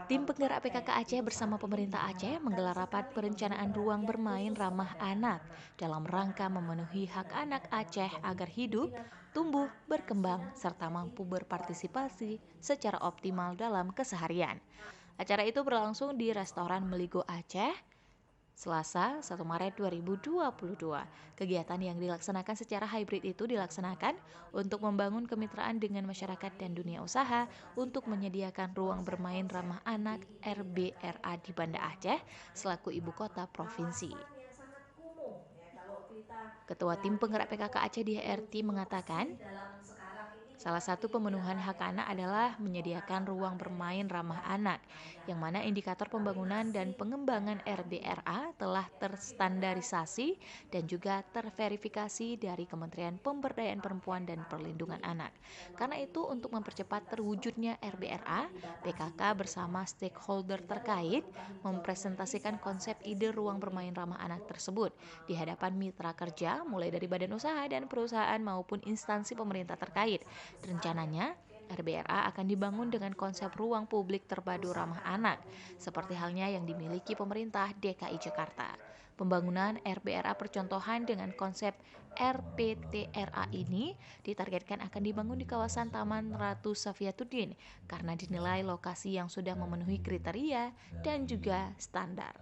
Tim penggerak PKK Aceh bersama pemerintah Aceh menggelar rapat perencanaan ruang bermain ramah anak dalam rangka memenuhi hak anak Aceh agar hidup, tumbuh, berkembang, serta mampu berpartisipasi secara optimal dalam keseharian. Acara itu berlangsung di restoran Meligo Aceh, Selasa, 1 Maret 2022. Kegiatan yang dilaksanakan secara hybrid itu dilaksanakan untuk membangun kemitraan dengan masyarakat dan dunia usaha untuk menyediakan ruang bermain ramah anak RBRA di Banda Aceh selaku ibu kota provinsi. Ketua Tim Penggerak PKK Aceh di HRT mengatakan, salah satu pemenuhan hak anak adalah menyediakan ruang bermain ramah anak, yang mana indikator pembangunan dan pengembangan RBRA telah terstandarisasi dan juga terverifikasi dari Kementerian Pemberdayaan Perempuan dan Perlindungan Anak. Karena itu, untuk mempercepat terwujudnya RBRA, PKK bersama stakeholder terkait mempresentasikan konsep ide ruang bermain ramah anak tersebut di hadapan mitra kerja mulai dari badan usaha dan perusahaan maupun instansi pemerintah terkait. Rencananya, RBRA akan dibangun dengan konsep ruang publik terpadu ramah anak, seperti halnya yang dimiliki pemerintah DKI Jakarta. Pembangunan RBRA percontohan dengan konsep RPTRA ini ditargetkan akan dibangun di kawasan Taman Ratu Safiatuddin karena dinilai lokasi yang sudah memenuhi kriteria dan juga standar.